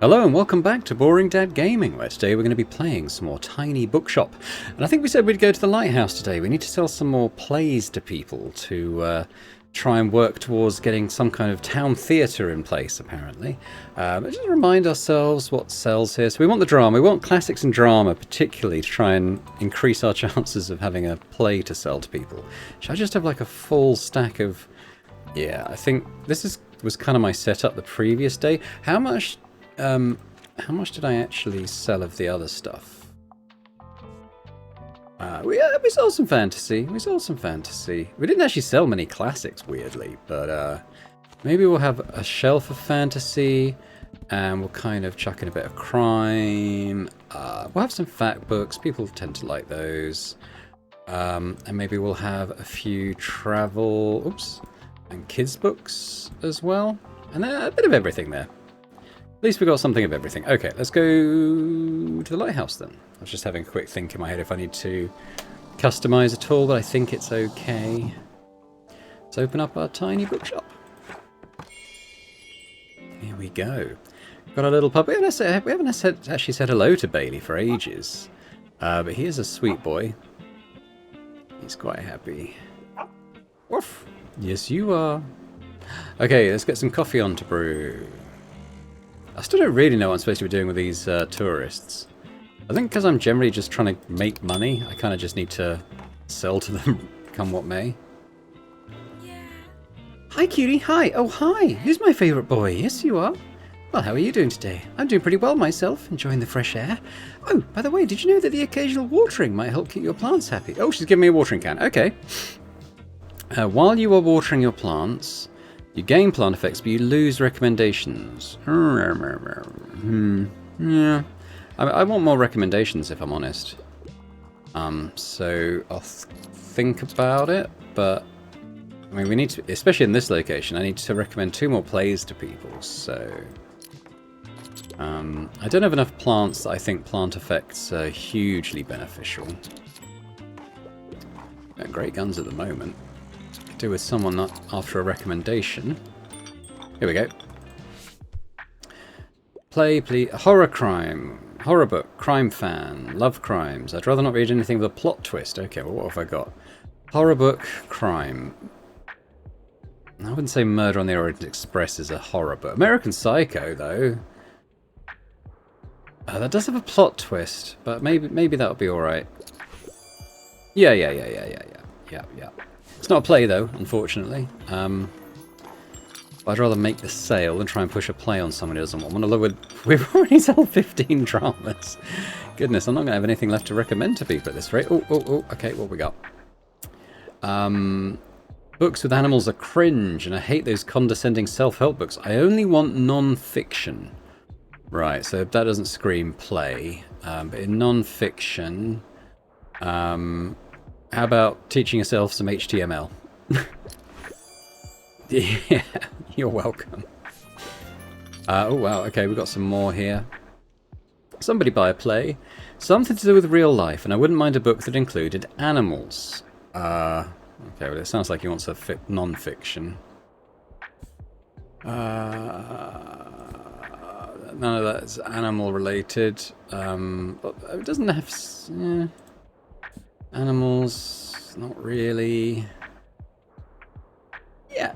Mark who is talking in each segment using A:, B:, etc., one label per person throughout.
A: Hello and welcome back to Boring Dad Gaming, where today we're going to be playing some more Tiny Bookshop. And I think we said we'd go to the lighthouse today. We need to sell some more plays to people to try and work towards getting some kind of town theatre in place, apparently. But just remind ourselves what sells here. So we want the drama. We want classics and drama, particularly, to try and increase our chances of having a play to sell to people. Should I just have like a full stack of... Yeah, I think this was kind of my setup the previous day. How much did I actually sell of the other stuff? We sold some fantasy. We sold some fantasy. We didn't actually sell many classics, weirdly, but maybe we'll have a shelf of fantasy, and we'll kind of chuck in a bit of crime. We'll have some fact books. People tend to like those. And maybe we'll have a few travel, and kids books as well, and a bit of everything there. At least we got something of everything. Okay, let's go to the lighthouse then. I was just having a quick think in my head if I need to customize at all, but I think it's okay. Let's open up our tiny bookshop. Here we go. Got a little puppy. We haven't actually said hello to Bailey for ages. But he is a sweet boy. He's quite happy. Woof. Yes, you are. Okay, let's get some coffee on to brew. I still don't really know what I'm supposed to be doing with these tourists. I think because I'm generally just trying to make money, I kind of just need to sell to them, come what may. Yeah. Hi, cutie. Hi. Oh, hi. Who's my favourite boy? Yes, you are. Well, how are you doing today? I'm doing pretty well myself, enjoying the fresh air. Oh, by the way, did you know that the occasional watering might help keep your plants happy? Oh, she's giving me a watering can. Okay. While you are watering your plants... You gain plant effects, but you lose recommendations. Yeah. I want more recommendations, if I'm honest. So I'll think about it, but... I mean, we need to... Especially in this location, I need to recommend 2 more plays to people, so... I don't have enough plants that I think plant effects are hugely beneficial. Got great guns at the moment. Do with someone not after a recommendation. Here we go. Play, please. Horror crime. Horror book. Crime fan. Love crimes. I'd rather not read anything with a plot twist. Okay, well, what have I got? Horror book. Crime. I wouldn't say Murder on the Orient Express is a horror book. American Psycho, though. That does have a plot twist, but maybe that'll be alright. Yeah. It's not a play, though, unfortunately. I'd rather make the sale than try and push a play on someone who doesn't want one. We've already sold 15 dramas. Goodness, I'm not going to have anything left to recommend to people at this rate. Oh, okay, what we got? Books with animals are cringe, and I hate those condescending self-help books. I only want non-fiction. Right, so that doesn't scream play. But in non-fiction... How about teaching yourself some HTML? Yeah, you're welcome. Oh wow, okay, we've got some more here. Somebody buy a play. Something to do with real life, and I wouldn't mind a book that included animals. Okay, well it sounds like he wants a non-fiction. None of that's animal related. It doesn't have... Yeah. Animals, not really.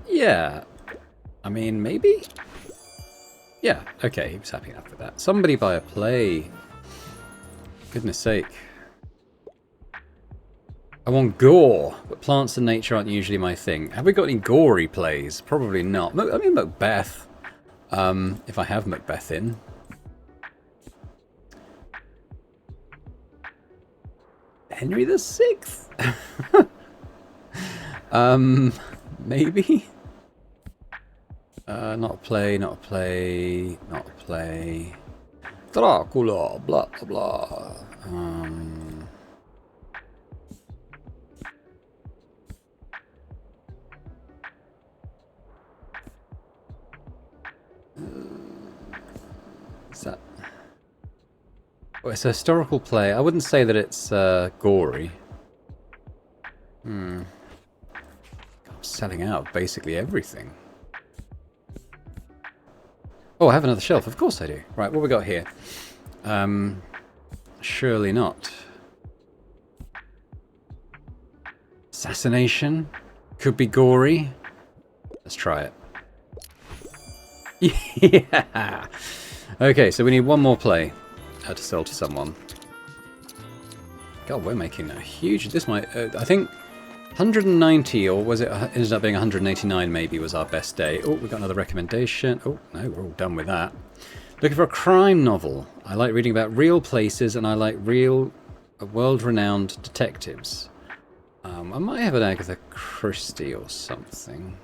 A: Yeah. I mean, maybe? Yeah, okay, he was happy enough with that. Somebody buy a play. Goodness sake. I want gore, but plants and nature aren't usually my thing. Have we got any gory plays? Probably not. I mean, Macbeth. If I have Macbeth in. Henry the Sixth? Maybe? Not a play. Dracula, blah, blah, blah. Is that... Oh, it's a historical play. I wouldn't say that it's gory. I'm selling out basically everything. Oh, I have another shelf. Of course I do. Right, what we got here? Surely not. Assassination? Could be gory. Let's try it. Yeah! Okay, so we need one more play to sell to someone. God, we're making a huge... This might... I think 190, or was it... ended up being 189 maybe, was our best day. Oh, we've got another recommendation. Oh, no, we're all done with that. Looking for a crime novel. I like reading about real places, and I like real, world-renowned detectives. I might have an Agatha Christie or something.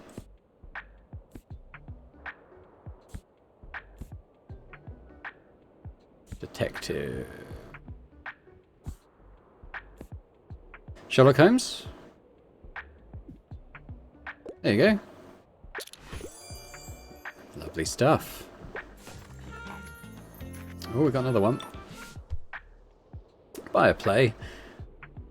A: Detective. Sherlock Holmes? There you go. Lovely stuff. Oh, we got another one. Buy a play.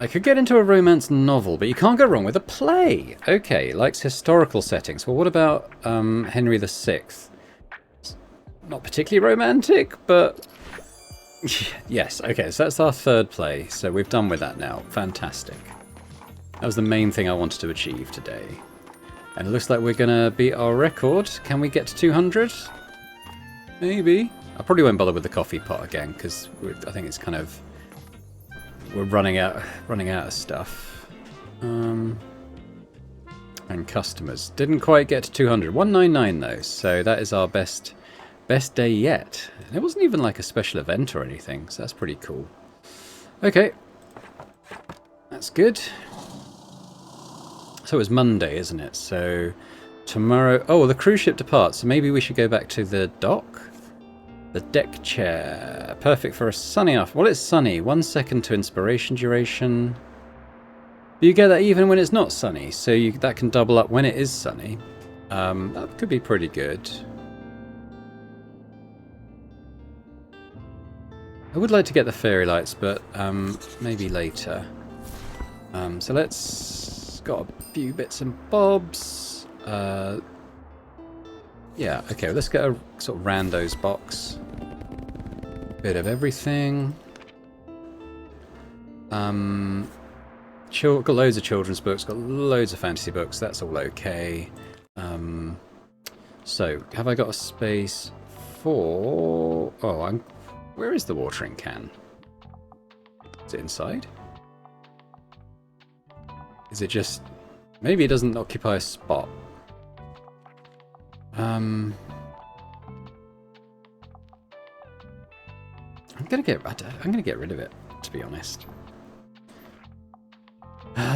A: I could get into a romance novel, but you can't go wrong with a play. Okay, likes historical settings. Well, what about Henry VI? Not particularly romantic, but... Yes, okay, so that's our third play. So we've done with that now. Fantastic. That was the main thing I wanted to achieve today. And it looks like we're going to beat our record. Can we get to 200? Maybe. I probably won't bother with the coffee pot again, because I think it's kind of... We're running out of stuff. And customers. Didn't quite get to 200. 199 though, so that is our best day yet. And it wasn't even like a special event or anything, so that's pretty cool. Okay. That's good. So it's Monday, isn't it? So tomorrow... Oh, the cruise ship departs, so maybe we should go back to the dock? The deck chair. Perfect for a sunny afternoon. Well, it's sunny. 1 second to inspiration duration. But you get that even when it's not sunny, so that can double up when it is sunny. That could be pretty good. I would like to get the fairy lights, but maybe later. So let's... Got a few bits and bobs. Yeah, okay, well, let's get a sort of randos box. Bit of everything. Got loads of children's books, got loads of fantasy books, that's all okay. So, have I got a space for... Oh, where is the watering can? Is it inside? Is it just... Maybe it doesn't occupy a spot. I'm gonna get rid of it, to be honest.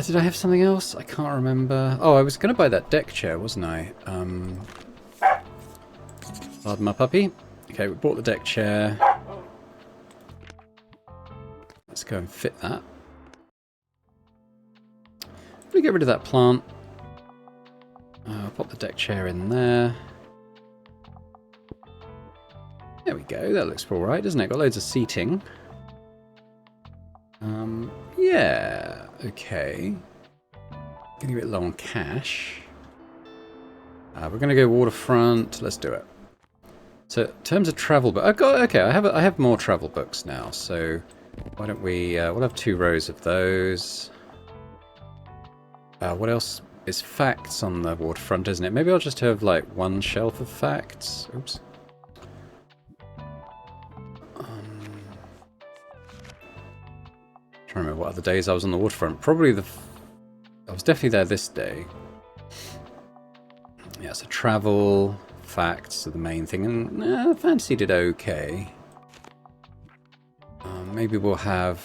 A: Did I have something else? I can't remember. Oh, I was gonna buy that deck chair, wasn't I? Pardon my puppy. Okay, we bought the deck chair. Let's go and fit that. Let me get rid of that plant. Pop the deck chair in there. There we go, that looks alright, doesn't it? Got loads of seating. Yeah, okay. Getting a bit low on cash. We're going to go waterfront. Let's do it. So, in terms of travel book, okay, I have more travel books now. So, why don't we? We'll have 2 rows of those. What else? It's facts on the waterfront, isn't it? Maybe I'll just have like 1 shelf of facts. Oops. I don't remember what other days I was on the waterfront. Probably I was definitely there this day. Yeah, so travel, facts are the main thing, and fantasy did okay. Maybe we'll have...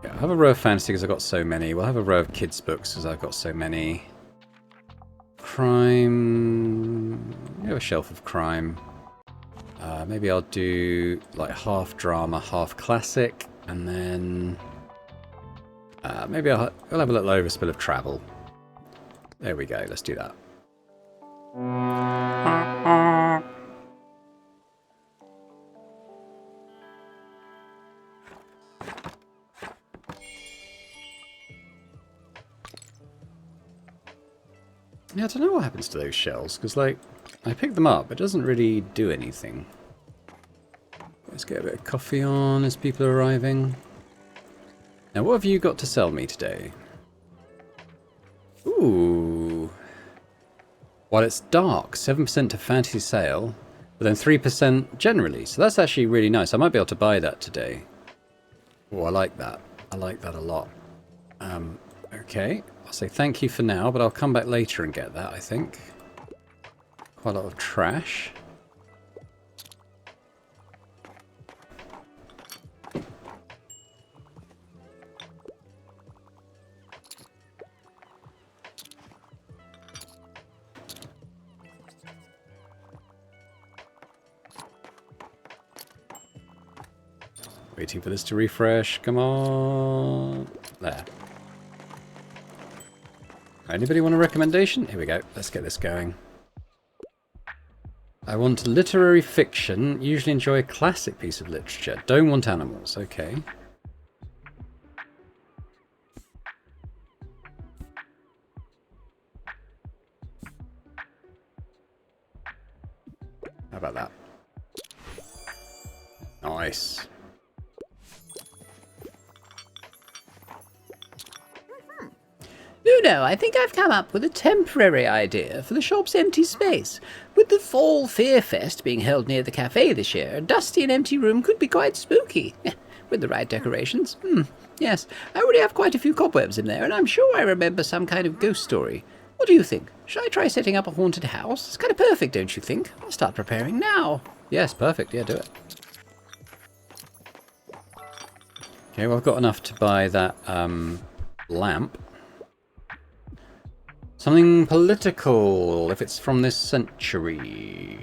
A: Yeah, I'll have a row of fantasy because I've got so many. We'll have a row of kids' books because I've got so many. Crime... We have a shelf of crime. Maybe I'll do like half drama, half classic. And then maybe I'll have a little overspill of travel. There we go, let's do that. Yeah, I don't know what happens to those shells, because like, I picked them up, but it doesn't really do anything. Let's get a bit of coffee on as people are arriving. Now, what have you got to sell me today? Ooh. While it's dark, 7% to fantasy sale, but then 3% generally. So that's actually really nice. I might be able to buy that today. Oh, I like that. I like that a lot. Okay. I'll say thank you for now, but I'll come back later and get that, I think. Quite a lot of trash. Waiting for this to refresh. Come on. There. Anybody want a recommendation? Here we go. Let's get this going. I want literary fiction. Usually enjoy a classic piece of literature. Don't want animals. Okay. How about that? Nice.
B: No, I think I've come up with a temporary idea for the shop's empty space. With the Fall Fear Fest being held near the cafe this year, a dusty and empty room could be quite spooky. With the right decorations. Yes, I already have quite a few cobwebs in there, and I'm sure I remember some kind of ghost story. What do you think? Should I try setting up a haunted house? It's kind of perfect, don't you think? I'll start preparing now.
A: Yes, perfect. Yeah, do it. Okay, well, I've got enough to buy that lamp. Something political, if it's from this century.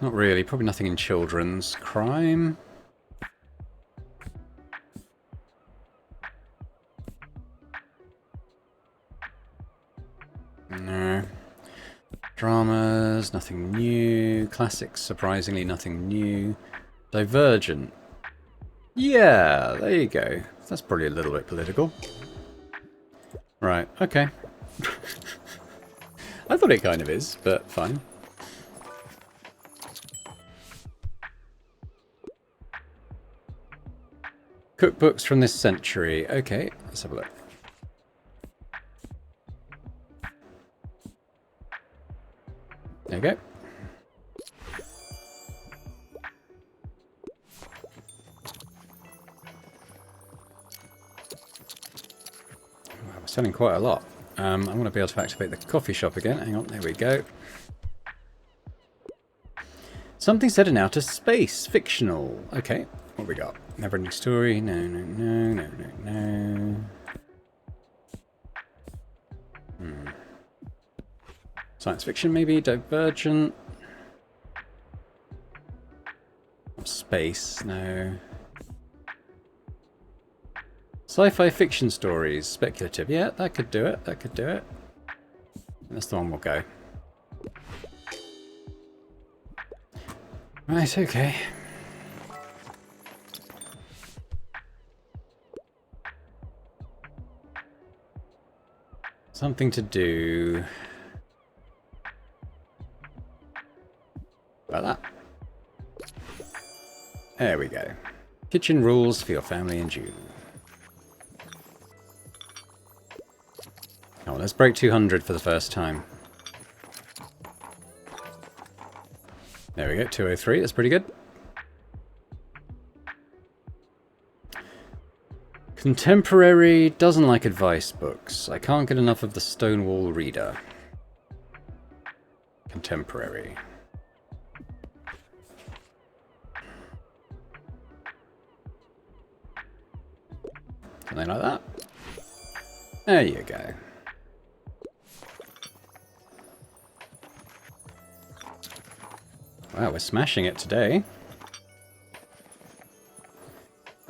A: Not really. Probably nothing in children's. Crime? No. Dramas, nothing new. Classics, surprisingly nothing new. Divergent. Yeah, there you go. That's probably a little bit political. Right, okay. I thought it kind of is, but fine. Cookbooks from this century. Okay, let's have a look. There you go. Wow, we're selling quite a lot. I want to be able to activate the coffee shop again. Hang on, there we go. Something set in outer space. Fictional. Okay, what we got? Never-ending story. No, no, no, no, no, no. Science fiction, maybe. Divergent. Space, no. Sci-fi fiction stories. Speculative. Yeah, that could do it. That could do it. That's the one we'll go. Right, okay. Something to do. About that. There we go. Kitchen rules for your family in June. Oh, let's break 200 for the first time. There we go, 203, that's pretty good. Contemporary doesn't like advice books. I can't get enough of the Stonewall Reader. Contemporary. Something like that. There you go. Wow, we're smashing it today.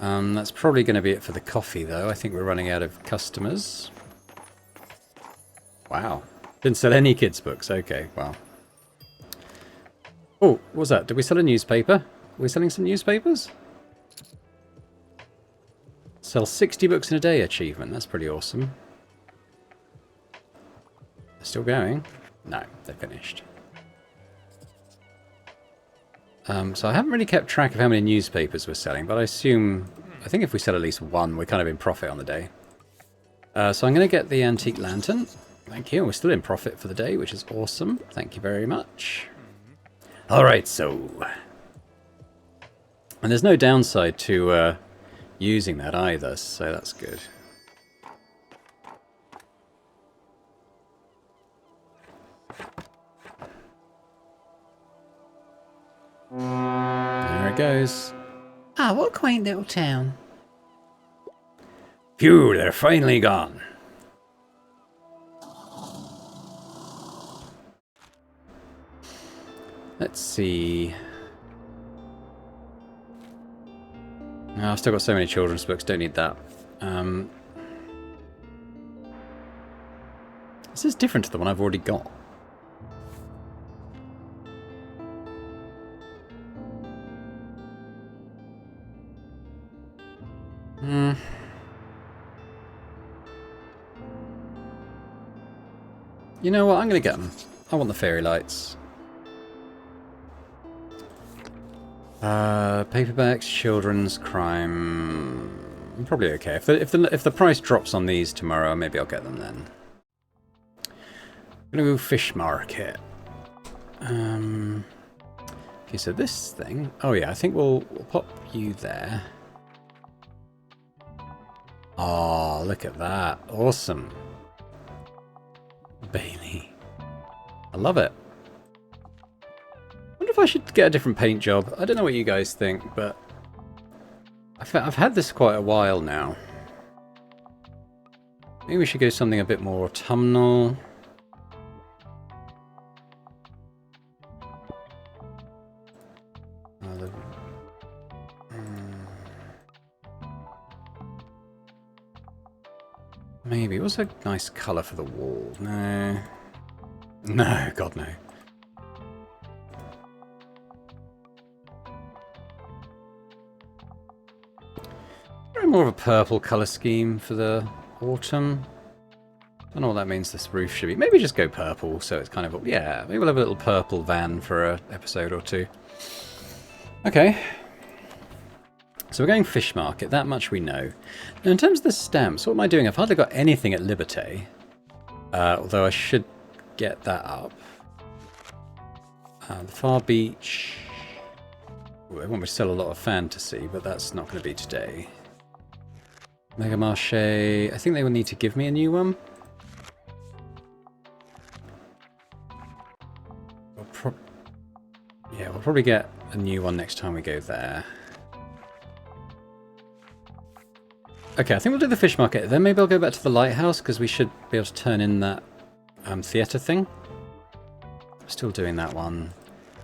A: That's probably going to be it for the coffee, though. I think we're running out of customers. Wow. Didn't sell any kids' books. Okay, wow. Oh, what was that? Did we sell a newspaper? Are we selling some newspapers? Sell 60 books in a day achievement. That's pretty awesome. They're still going? No, they're finished. So I haven't really kept track of how many newspapers we're selling, but I think if we sell at least one, we're kind of in profit on the day. So I'm going to get the antique lantern. Thank you. We're still in profit for the day, which is awesome. Thank you very much. Alright, so... And there's no downside to using that either, so that's good. There it goes.
B: Ah, what a quaint little town.
A: Phew, they're finally gone. Let's see. Oh, I've still got so many children's books, don't need that. This is different to the one I've already got. You know what? I'm going to get them. I want the fairy lights. Paperbacks, children's, crime. I'm probably okay. If the price drops on these tomorrow, maybe I'll get them then. I'm gonna go fish market. Okay, so this thing. Oh yeah, I think we'll pop you there. Oh, look at that! Awesome, Bailey. I love it. I wonder if I should get a different paint job. I don't know what you guys think, but I've had this quite a while now. Maybe we should go something a bit more autumnal. Maybe. What's a nice colour for the wall? No. No, God no. More of a purple colour scheme for the autumn. I don't know what that means this roof should be. Maybe just go purple so it's kind of... Yeah, maybe we'll have a little purple van for an episode or two. Okay. So we're going fish market. That much we know. Now in terms of the stamps, what am I doing? I've hardly got anything at Liberté. Although I should get that up. The Far Beach... Ooh, I want me to sell a lot of fantasy, but that's not going to be today. Mega Marché. I think they will need to give me a new one. We'll probably get a new one next time we go there. Okay, I think we'll do the fish market. Then maybe I'll go back to the lighthouse because we should be able to turn in that theatre thing. Still doing that one.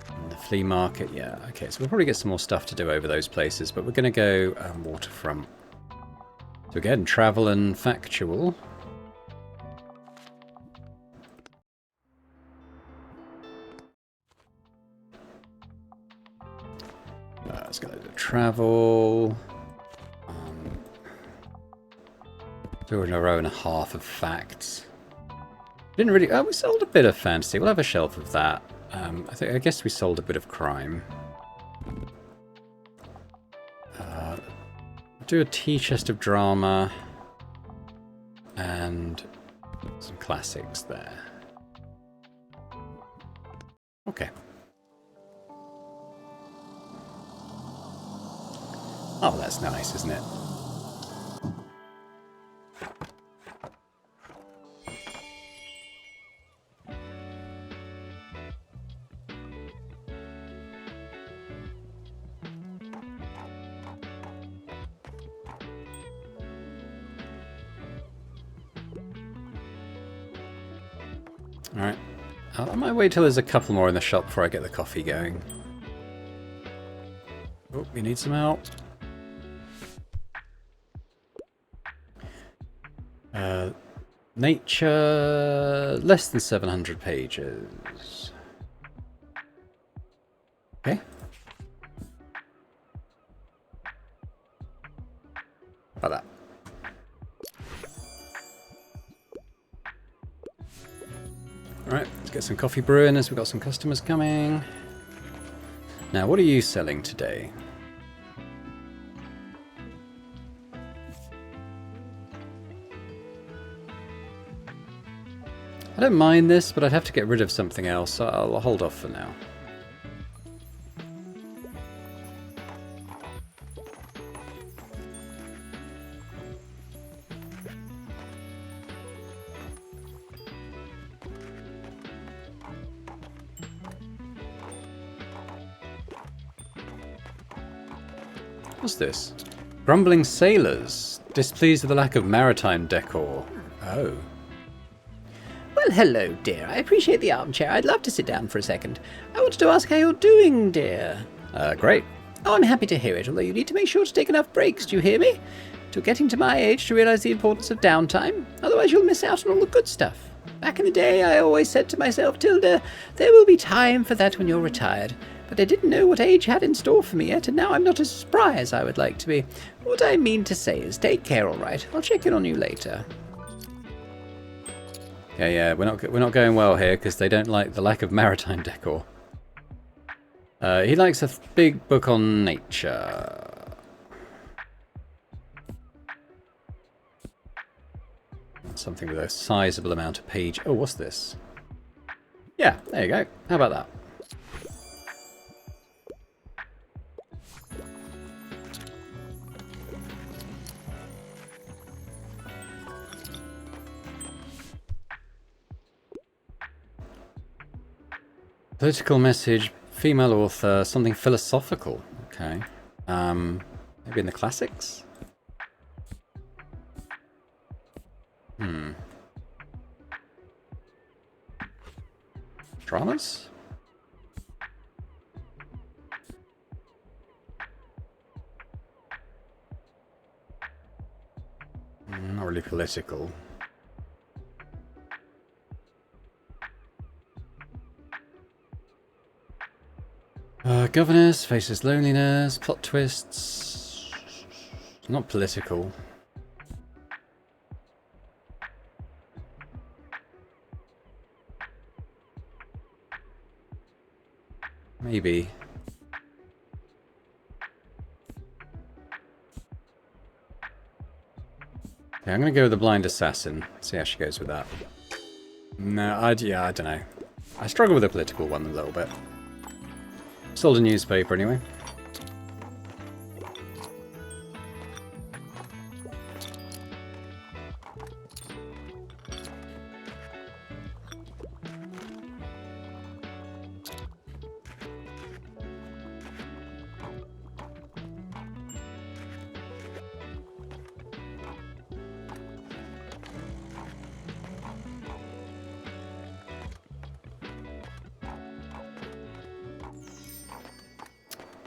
A: And the flea market, yeah. Okay, so we'll probably get some more stuff to do over those places, but we're going to go waterfront. So again, travel and factual. Let's go to travel. 2 in a row and a half of facts. Didn't really... Oh, we sold a bit of fantasy. We'll have a shelf of that. I guess we sold a bit of crime. Do a tea chest of drama and some classics there. Okay. Oh, that's nice, isn't it? Alright. I might wait till there's a couple more in the shop before I get the coffee going. Oh, we need some help. Nature, less than 700 pages. Okay. How about that? Alright, let's get some coffee brewing as we've got some customers coming. Now, what are you selling today? I don't mind this, but I'd have to get rid of something else, so I'll hold off for now. What's this? Grumbling sailors, displeased with the lack of maritime decor. Oh.
B: Well, hello, dear. I appreciate the armchair. I'd love to sit down for a second. I wanted to ask how you're doing, dear.
A: Great.
B: Oh, I'm happy to hear it, although you need to make sure to take enough breaks, do you hear me? You're getting to my age to realise the importance of downtime, otherwise you'll miss out on all the good stuff. Back in the day, I always said to myself, Tilda, there will be time for that when you're retired. But I didn't know what age had in store for me yet, and now I'm not as spry as I would like to be. What I mean to say is, take care, all right? I'll check in on you later.
A: Yeah, we're not going well here because they don't like the lack of maritime decor. He likes a big book on nature. Something with a sizable amount of page. Oh, what's this? Yeah, there you go. How about that? Political message, female author, something philosophical. Okay. Maybe in the classics? Dramas? Not really political. Governess faces loneliness, plot twists. Not political. Maybe. Okay, I'm gonna go with the blind assassin. See how she goes with that. No, yeah, I don't know. I struggle with the political one a little bit. Sold a newspaper anyway.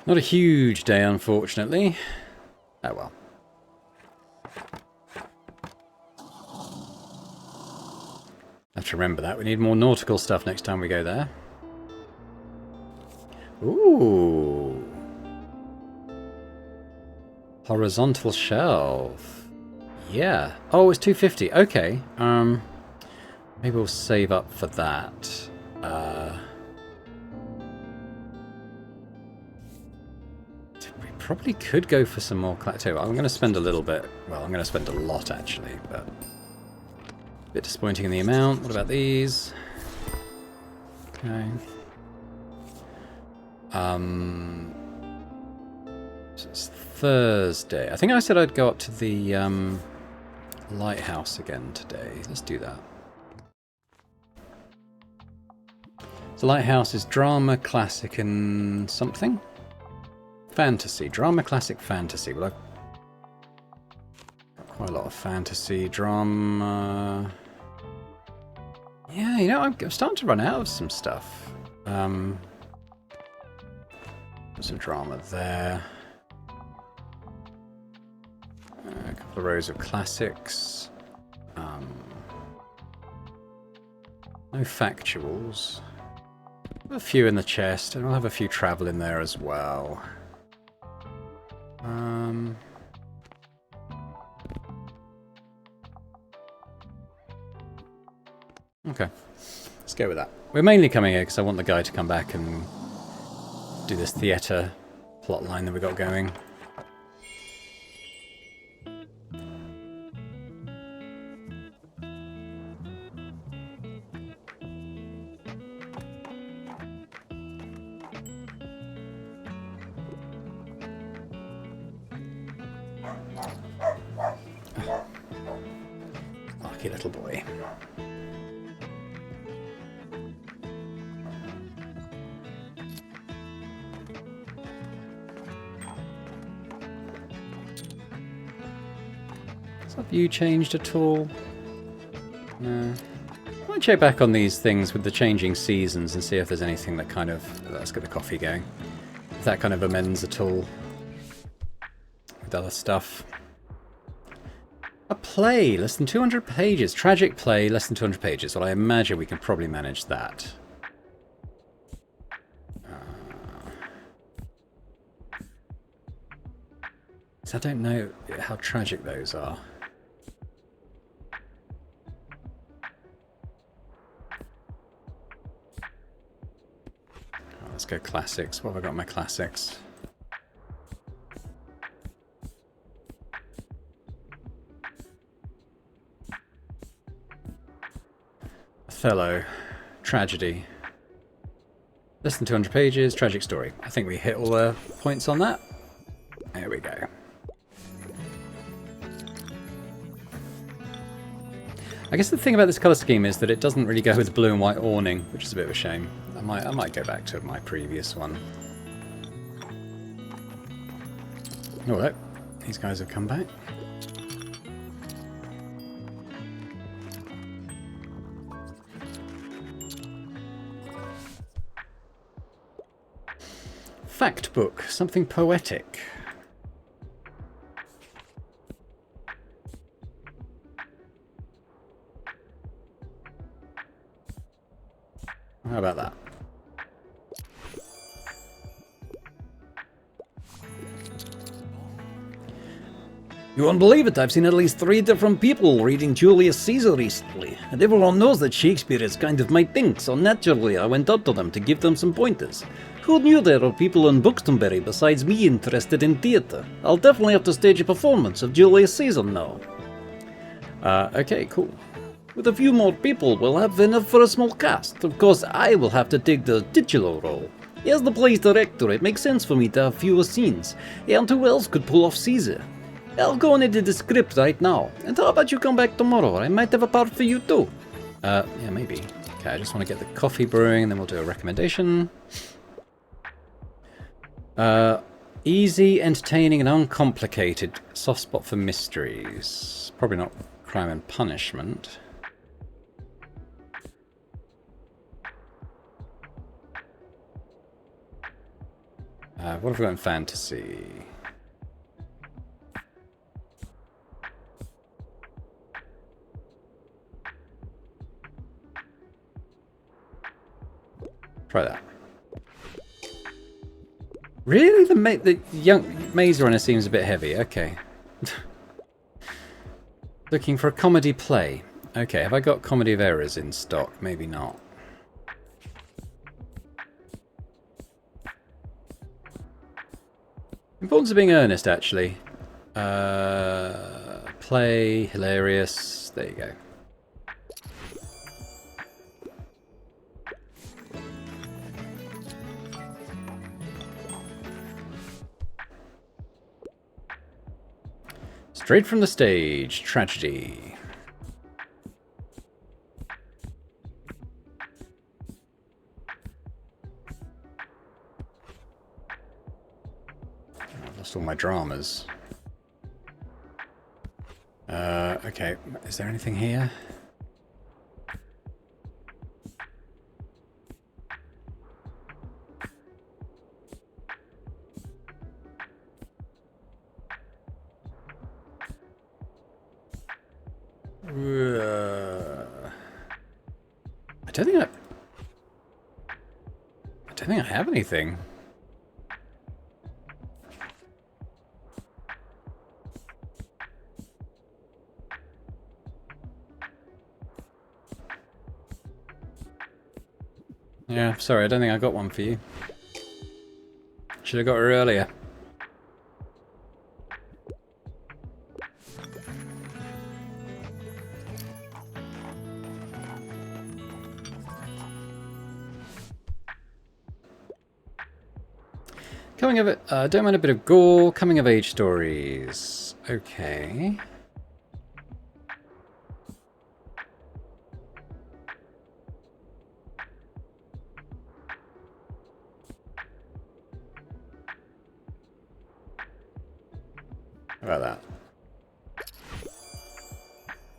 A: Not a huge day, unfortunately. Oh well. Have to remember that. We need more nautical stuff next time we go there. Ooh. Horizontal shelf. Yeah. Oh, it's 250. Okay. Maybe we'll save up for that. Probably could go for some more too. I'm going to spend a little bit. Well, I'm going to spend a lot actually, but a bit disappointing in the amount. What about these? Okay. So it's Thursday. I think I said I'd go up to the lighthouse again today. Let's do that. The lighthouse is drama, classic, and something. Fantasy. Drama, classic, fantasy. Well, I've got quite a lot of fantasy, drama. Yeah, you know, I'm starting to run out of some stuff. There's some drama there. A couple of rows of classics. No factuals. A few in the chest, and I'll have a few travel in there as well. Okay, let's go with that. We're mainly coming here because I want the guy to come back and do this theatre plotline that we got going. Lucky little boy. Have you changed at all? No. I might check back on these things with the changing seasons and see if there's anything that kind of... Let's get the coffee going. If that kind of amends at all with other stuff. A play, less than 200 pages. Tragic play, less than 200 pages. Well, I imagine we can probably manage that. So I don't know how tragic those are. Let's go classics. What have I got in my classics? Othello. Tragedy. Less than 200 pages. Tragic story. I think we hit all the points on that. There we go. I guess the thing about this colour scheme is that it doesn't really go with the blue and white awning, which is a bit of a shame. I might go back to my previous one. Alright, these guys have come back. Fact book, something poetic. How about that?
C: You won't believe it, I've seen at least 3 different people reading Julius Caesar recently, and everyone knows that Shakespeare is kind of my thing, so naturally I went up to them to give them some pointers. Who knew there are people in Bookstonbury besides me interested in theatre? I'll definitely have to stage a performance of Julius Caesar now.
A: Okay, cool.
C: With a few more people, we'll have enough for a small cast. Of course, I will have to take the titular role. As the play's director, it makes sense for me to have fewer scenes, and who else could pull off Caesar? I'll go and edit the script right now, and how about you come back tomorrow? I might have a part for you too.
A: Yeah, maybe. Okay, I just want to get the coffee brewing, and then we'll do a recommendation. Easy, entertaining, and uncomplicated. Soft spot for mysteries. Probably not crime and punishment. What have we got in fantasy? Try that. Really? The young Maze Runner seems a bit heavy. Okay. Looking for a comedy play. Okay, have I got Comedy of Errors in stock? Maybe not. Importance of being earnest, actually. Play, hilarious. There you go. Straight from the stage, tragedy. I've lost all my dramas. Okay, is there anything here? I I don't think I have anything. Yeah, sorry, I don't think I got one for you. Should have got her earlier. Coming of it, don't mind a bit of gore. Coming of age stories. Okay. How about that?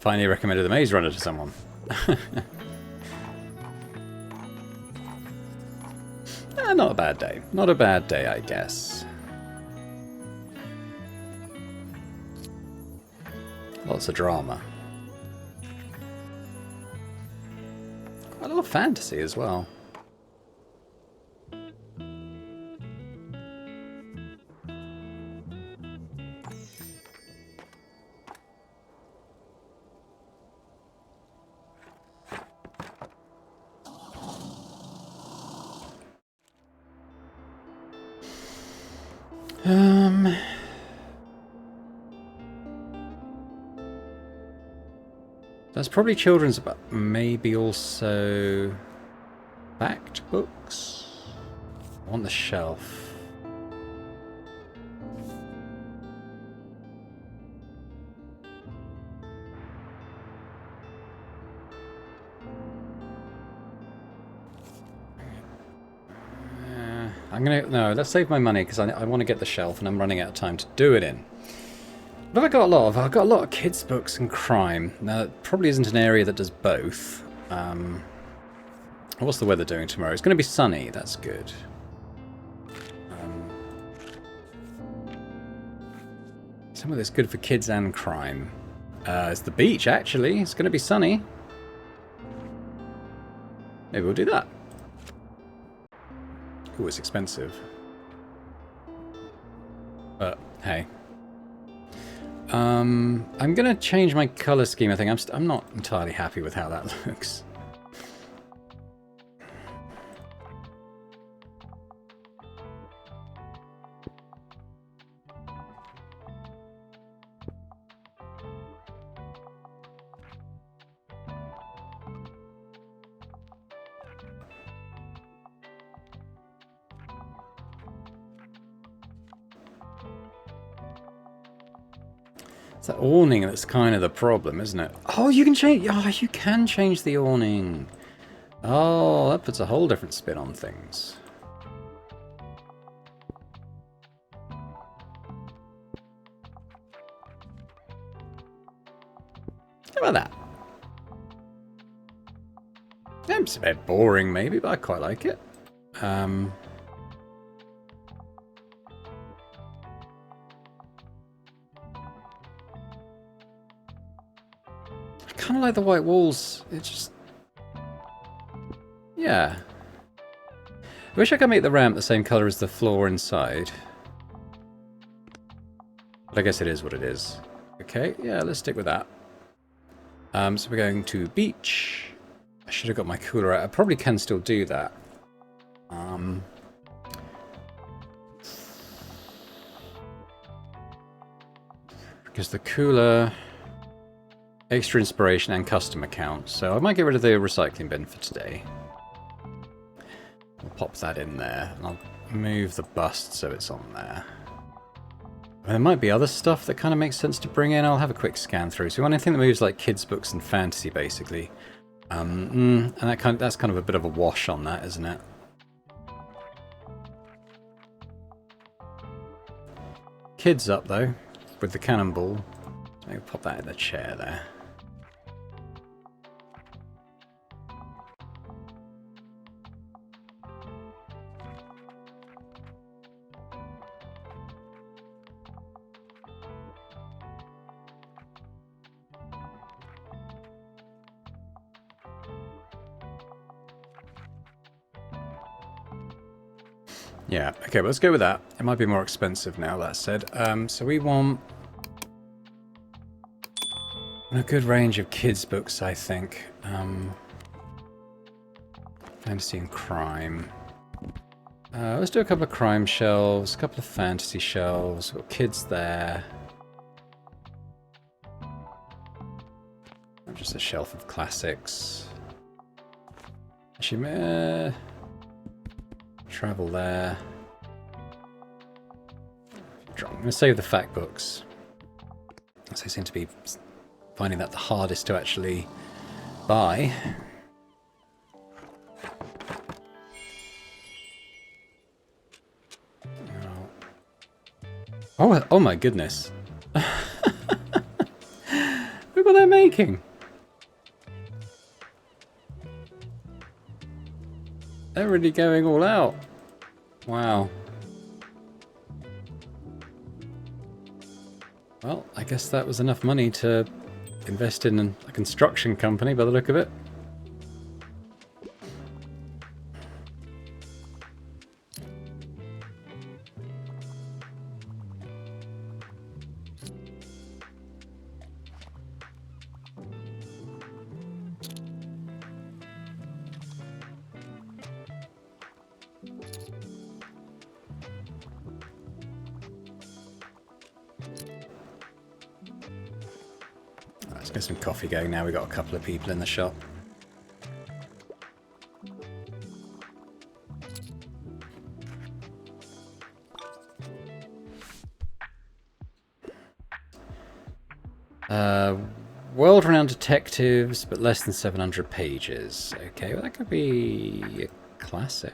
A: Finally recommended the Maze Runner to someone. Not a bad day. Not a bad day, I guess. Lots of drama. Quite a lot of fantasy as well. That's probably children's, but maybe also backed books. On the shelf. No, let's save my money because I want to get the shelf and I'm running out of time to do it in. What have I got a lot of? I've got a lot of kids' books and crime. Now, it probably isn't an area that does both. What's the weather doing tomorrow? It's going to be sunny. That's good. Some of this good for kids and crime. It's the beach, actually. It's going to be sunny. Maybe we'll do that. Ooh, it's expensive. But, hey. I'm going to change my colour scheme, I think. I'm not entirely happy with how that looks. It's that awning that's kind of the problem, isn't it? Oh, you can change. Oh, you can change the awning. Oh, that puts a whole different spin on things. How about that? Yeah, it's a bit boring, maybe, but I quite like it. I kind of like the white walls. It just... yeah. I wish I could make the ramp the same colour as the floor inside. But I guess it is what it is. Okay, yeah, let's stick with that. So we're going to beach. I should have got my cooler out. I probably can still do that. Because the cooler... extra inspiration and custom account. So I might get rid of the recycling bin for today. I'll pop that in there. And I'll move the bust so it's on there. There might be other stuff that kind of makes sense to bring in. I'll have a quick scan through. So anything that moves like kids' books and fantasy, basically. And that's kind of a bit of a wash on that, isn't it? Kids up, though, with the cannonball. Maybe pop that in the chair there. Yeah, okay, well, let's go with that. It might be more expensive now, that said. So we want a good range of kids' books, I think. Fantasy and crime. Let's do a couple of crime shelves, a couple of fantasy shelves. We've got kids there. Just a shelf of classics. Actually, travel there. I'm going to save the fact books, as they seem to be finding that the hardest to actually buy. Oh my goodness. Look what they're making. They're really going all out. Wow. Well, I guess that was enough money to invest in a construction company by the look of it. Let's get some coffee going now. We've got a couple of people in the shop. World-renowned detectives, but less than 700 pages. Okay, well that could be a classic.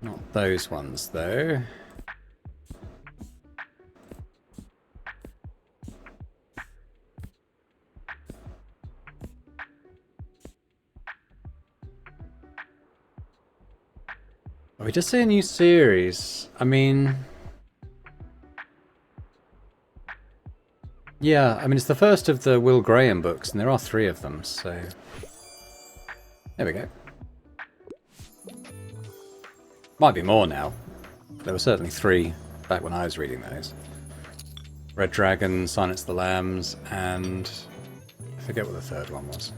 A: Not those ones, though. Oh, we just see a new series. I mean... Yeah, I mean, it's the first of the Will Graham books, and there are 3 of them, so... There we go. Might be more now. There were certainly 3 back when I was reading those. Red Dragon, Silence of the Lambs, and... I forget what the 3rd one was.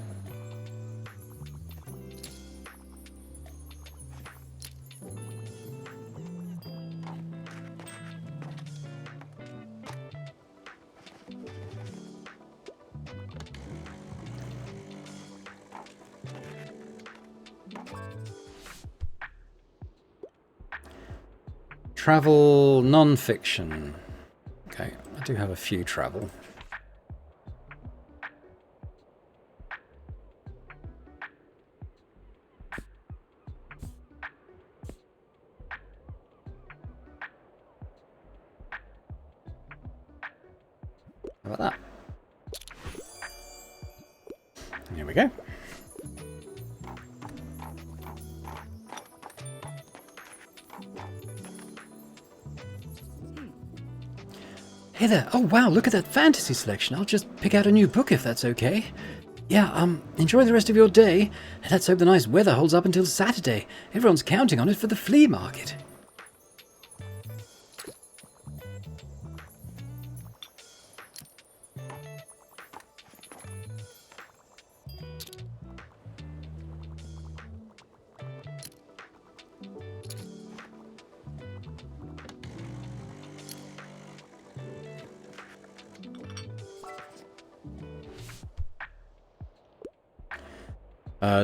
A: Travel non-fiction. Okay, I do have a few travel. How about that? Here we go.
B: Hey there. Oh, wow, look at that fantasy selection. I'll just pick out a new book if that's okay. Yeah, enjoy the rest of your day. And let's hope the nice weather holds up until Saturday. Everyone's counting on it for the flea market.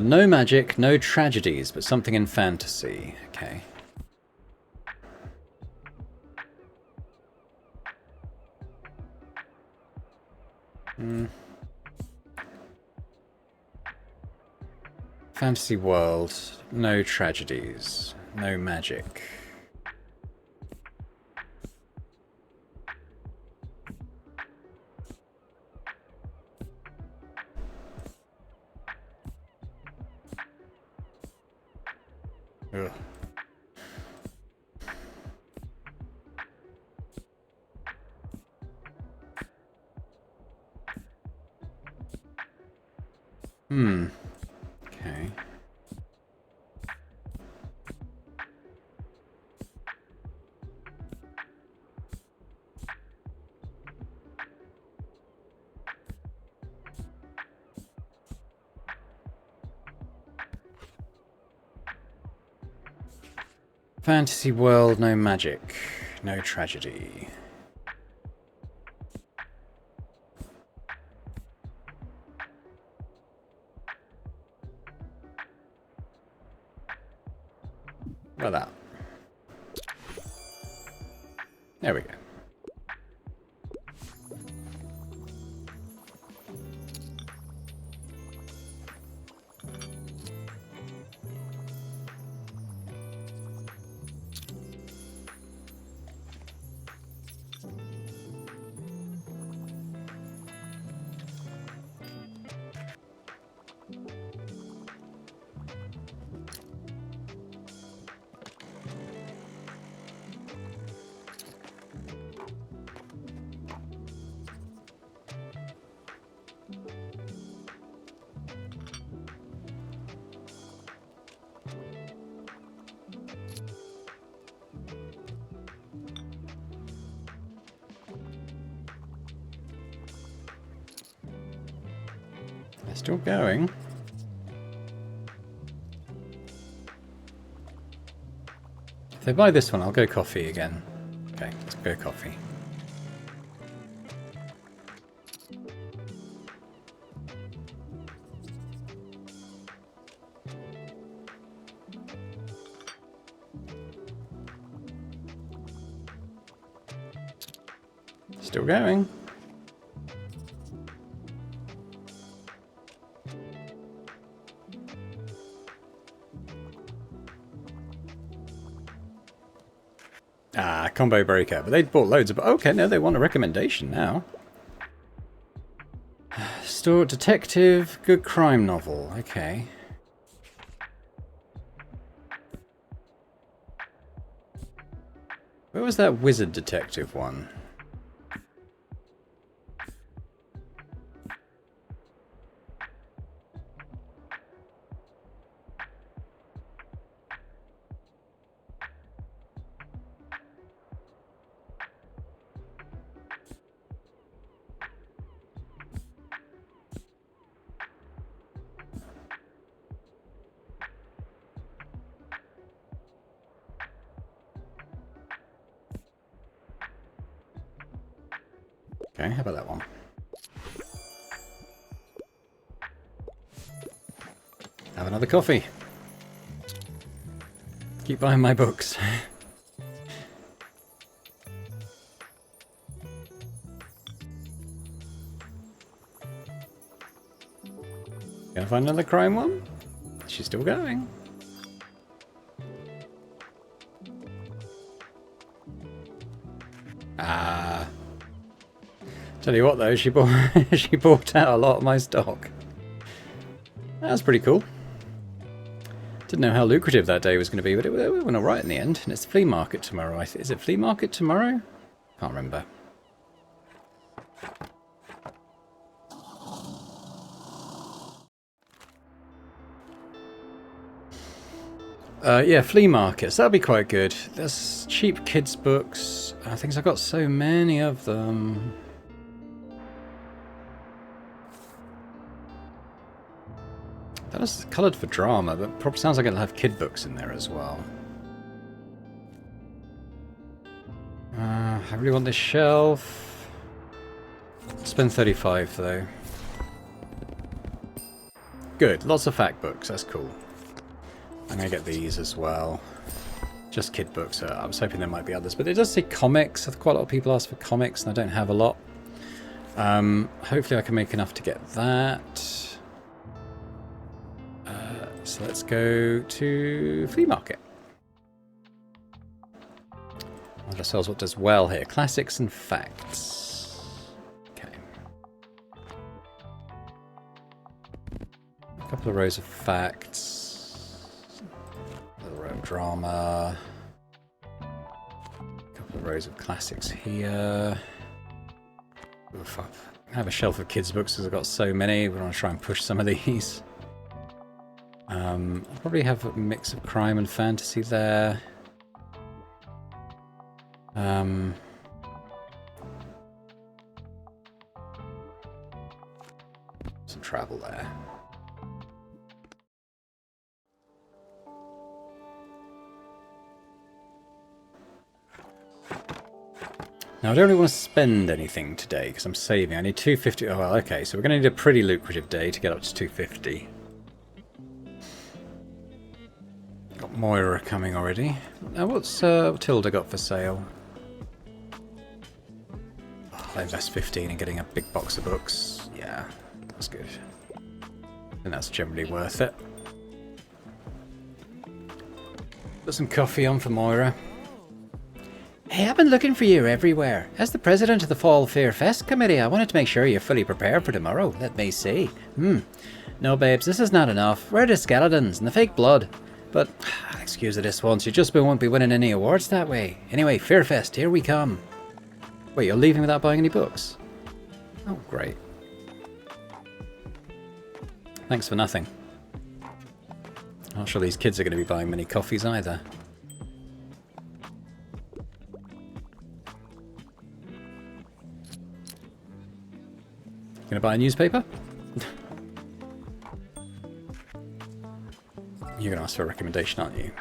A: No magic, no tragedies, but something in fantasy. Okay. Fantasy world, no tragedies, no magic. Ugh. Okay. Fantasy world, no magic, no tragedy. What about that? There we go. They're still going. If they buy this one, I'll go coffee again. Okay, let's go coffee. Still going. Ah, combo breaker. But they'd bought loads of... Okay, no, they want a recommendation now. Store detective, good crime novel. Okay. Where was that wizard detective one? Okay, how about that one? Have another coffee. Keep buying my books. Gonna find another crime one? She's still going. Ah. Tell you what though, she bought she bought out a lot of my stock. That's pretty cool. Didn't know how lucrative that day was going to be, but it went alright in the end. And it's flea market tomorrow. Is it flea market tomorrow? Can't remember. Yeah, flea markets. That'll be quite good. There's cheap kids' books. I think I've got so many of them. That is coloured for drama, but probably sounds like it'll have kid books in there as well. I really want this shelf. Spend 35 though. Good, lots of fact books. That's cool. I'm gonna get these as well. Just kid books. I was hoping there might be others, but it does say comics. Quite a lot of people ask for comics, and I don't have a lot. Hopefully, I can make enough to get that. So let's go to flea market. Find ourselves what does well here. Classics and facts. Okay. A couple of rows of facts. A little row of drama. A couple of rows of classics here. Oof, I'm I have a shelf of kids' books because I've got so many. We want to try and push some of these. I'll probably have a mix of crime and fantasy there. Some travel there. Now, I don't really want to spend anything today because I'm saving. I need 250. Oh, well, okay. So we're going to need a pretty lucrative day to get up to 250. Got Moira coming already. Now, what's Tilda got for sale? Oh, I invest 15 in getting a big box of books. Yeah, that's good. And that's generally worth it. Put some coffee on for Moira.
B: Hey, I've been looking for you everywhere. As the president of the Fall Fair Fest Committee, I wanted to make sure you're fully prepared for tomorrow. Let me see. No, babes, this is not enough. Where are the skeletons and the fake blood? But, excuse this once, you just won't be winning any awards that way. Anyway, Fairfest, here we come.
A: Wait, you're leaving without buying any books? Oh, great. Thanks for nothing. I'm not sure these kids are going to be buying many coffees either. Gonna buy a newspaper? You're gonna ask for a recommendation, aren't you?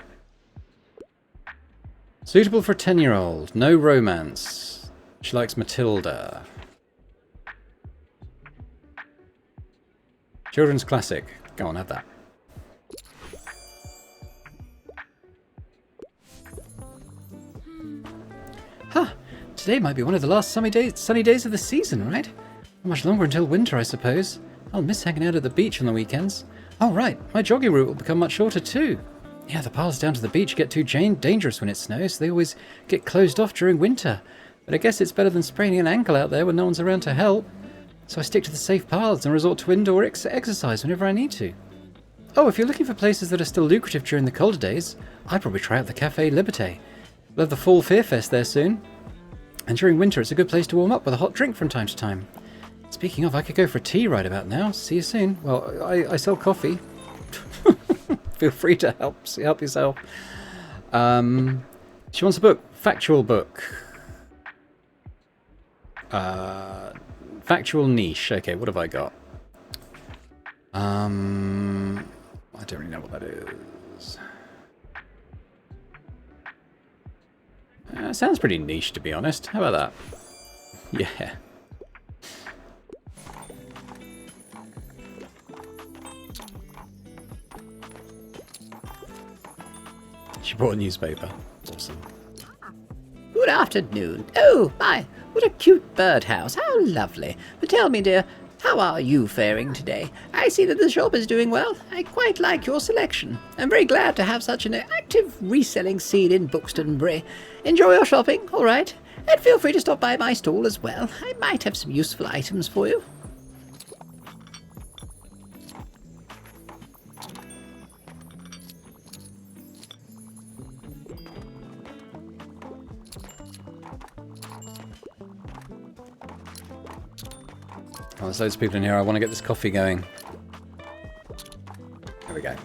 A: Suitable for a 10-year-old. No romance. She likes Matilda. Children's classic. Go on, have that.
B: Huh. Today might be one of the last sunny days of the season, right? Not much longer until winter, I suppose. I'll miss hanging out at the beach on the weekends. Oh, right. My jogging route will become much shorter, too. Yeah, the paths down to the beach get too dangerous when it snows. They always get closed off during winter. But I guess it's better than spraining an ankle out there when no one's around to help. So I stick to the safe paths and resort to indoor exercise whenever I need to. Oh, if you're looking for places that are still lucrative during the colder days, I'd probably try out the Café Liberté. We'll have the Fall Fair Fest there soon. And during winter, it's a good place to warm up with a hot drink from time to time. Speaking of, I could go for a tea right about now. See you soon. Well, I sell coffee. Feel free to help yourself. She wants a book. Factual book. Factual niche. Okay, what have I got? I don't really know what that is. Sounds pretty niche, to be honest. How about that? Yeah. She bought a newspaper. Awesome. Good afternoon. Oh, my, what a cute birdhouse. How lovely. But tell me, dear, how are you faring today? I see that the shop is doing well. I quite like your selection. I'm very glad to have such an active reselling scene in Bookstonbury. Enjoy your shopping, all right? And feel free to stop by my stall as well. I might have some useful items for you.
A: Oh, there's loads of people in here. I want to get this coffee going. There we go.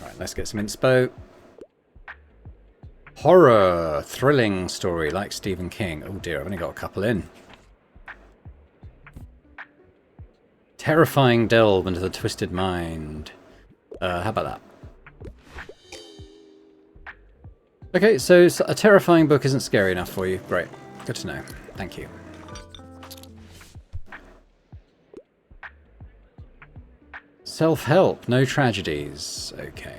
A: Right, let's get some inspo. Horror, thrilling story like Stephen King. Oh dear, I've only got a couple in. Terrifying delve into the twisted mind. How about that? Okay, so a terrifying book isn't scary enough for you. Great. Good to know. Thank you. Self-help, no tragedies. Okay.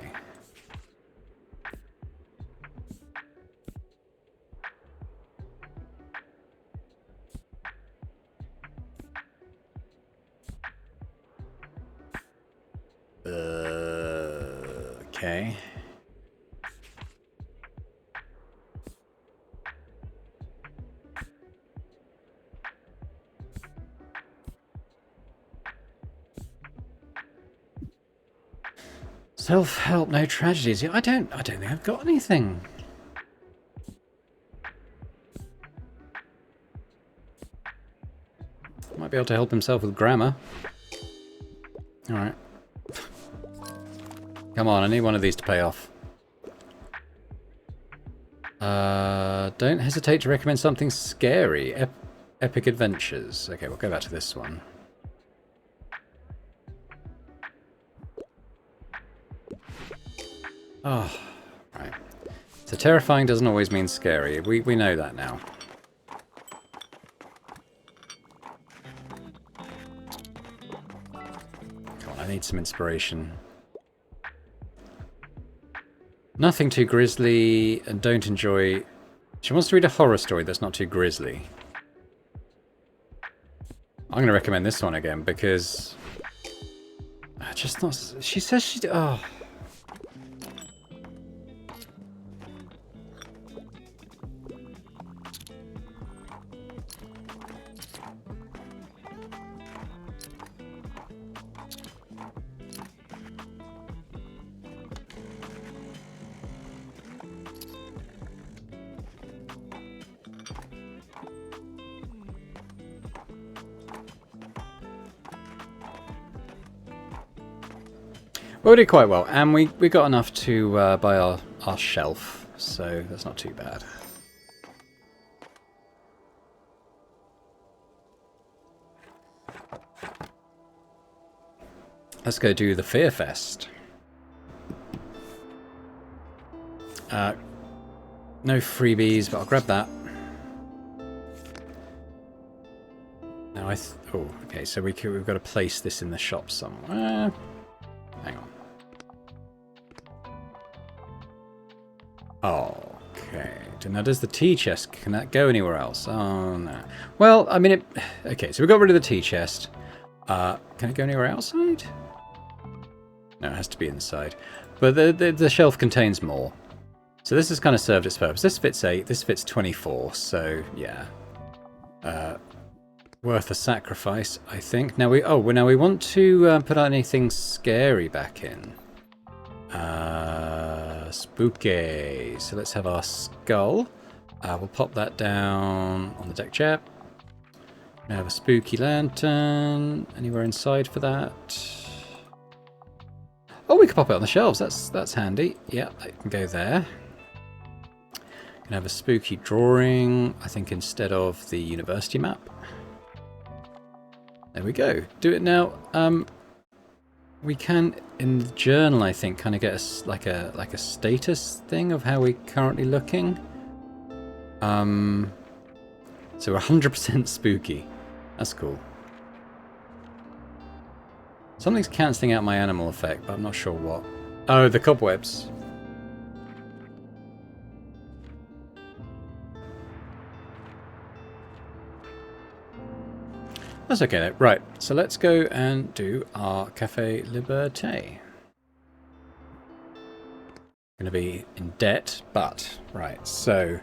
A: Okay. Self-help, no tragedies. Yeah, I don't think I've got anything. Might be able to help himself with grammar. Alright. Come on, I need one of these to pay off. Don't hesitate to recommend something scary. Epic adventures. Okay, we'll go back to this one. Oh, right. So terrifying doesn't always mean scary. We know that now. Come on, I need some inspiration. Nothing too grisly, and don't enjoy... She wants to read a horror story that's not too grisly. I'm going to recommend this one again, because... just not... She says she... Oh... Well, we did quite well, and we got enough to buy our shelf, so that's not too bad. Let's go do the Fear Fest. No freebies, but I'll grab that. Now oh, okay, so we've got to place this in the shop somewhere. Hang on. Okay. Now, does the tea chest, can that go anywhere else? Oh, no. Well, I mean, okay, so we got rid of the tea chest. Can it go anywhere outside? No, it has to be inside. But the shelf contains more. So this has kind of served its purpose. This fits 8, this fits 24, so yeah. Worth a sacrifice, I think. Now we want to put anything scary back in. Spooky. So let's have our skull. We'll pop that down on the deck chair. We have a spooky lantern. Anywhere inside for that? Oh, we can pop it on the shelves. That's handy. Yeah, it can go there. Can have a spooky drawing, I think, instead of the university map. There we go. Do it now. We can, in the journal, I think, kind of get like a status thing of how we're currently looking. So we're 100% spooky. That's cool. Something's cancelling out my animal effect, but I'm not sure what. Oh, the cobwebs. That's okay though. Right, so let's go and do our Café Liberté. Going to be in debt, but right, so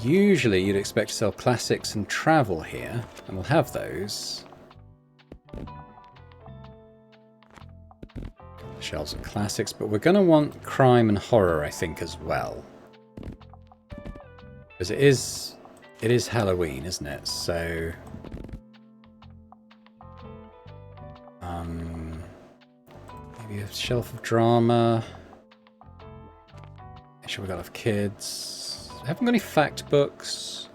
A: usually you'd expect to sell classics and travel here, and we'll have those. Shelves of classics, but we're going to want crime and horror, I think, as well, because it is Halloween, isn't it? So, maybe a shelf of drama. Make sure we got enough kids. I haven't got any fact books.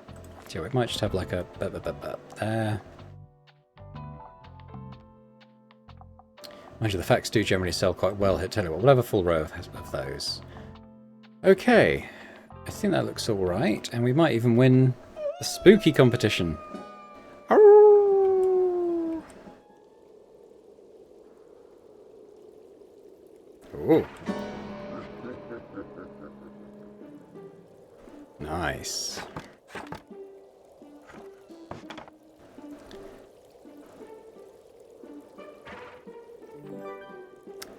A: Yeah, we might just have like a there. Mind you, the facts do generally sell quite well here. Tell you what, we'll have a full row of those. Okay, I think that looks all right, and we might even win a spooky competition. Ooh. Nice.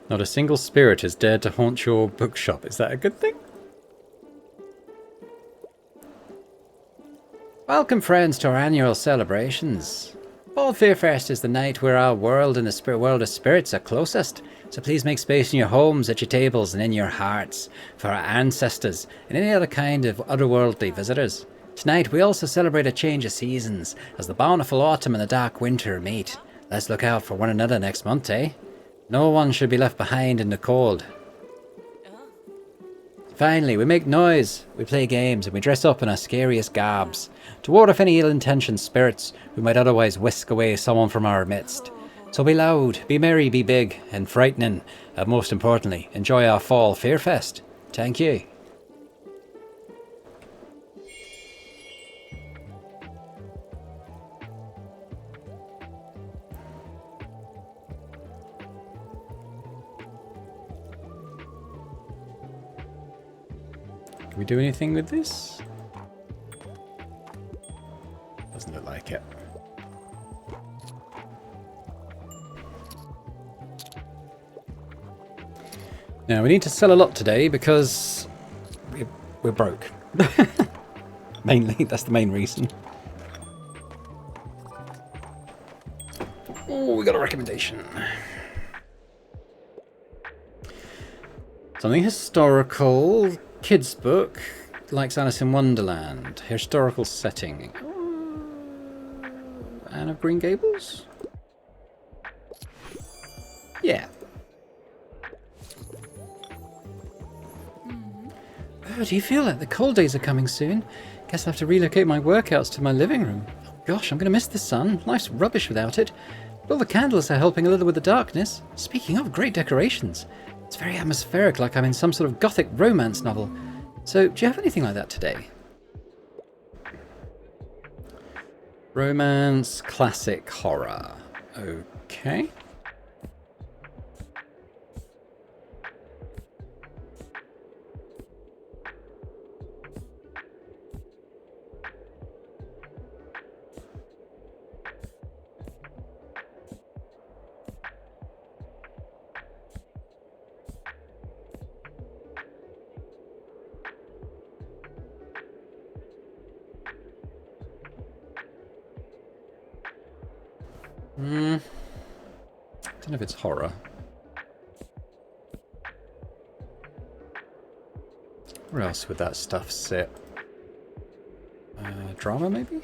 A: Not a single spirit has dared to haunt your bookshop. Is that a good thing?
B: Welcome, friends, to our annual celebrations. Fall Fearfest is the night where our world and the world of spirits are closest, so please make space in your homes, at your tables, and in your hearts for our ancestors and any other kind of otherworldly visitors. Tonight we also celebrate a change of seasons, as the bountiful autumn and the dark winter meet. Let's look out for one another next month, eh? No one should be left behind in the cold. Finally, we make noise, we play games, and we dress up in our scariest garbs, to ward off any ill-intentioned spirits who might otherwise whisk away someone from our midst. So be loud, be merry, be big, and frightening, and most importantly, enjoy our fall Fearfest. Thank you.
A: Can we do anything with this? Doesn't look like it. Now, we need to sell a lot today because we're broke. Mainly, that's the main reason. Oh, we got a recommendation. Something historical. Kids book. Likes Alice in Wonderland. Historical setting. Anne of Green Gables? Yeah.
B: Oh, do you feel like the cold days are coming soon? Guess I'll have to relocate my workouts to my living room. Oh, gosh, I'm going to miss the sun. Life's rubbish without it. But all the candles are helping a little with the darkness. Speaking of great decorations, it's very atmospheric, like I'm in some sort of gothic romance novel. So, do you have anything like that today?
A: Romance, classic, horror. Okay. Don't know if it's horror. Where else would that stuff sit? Drama, maybe?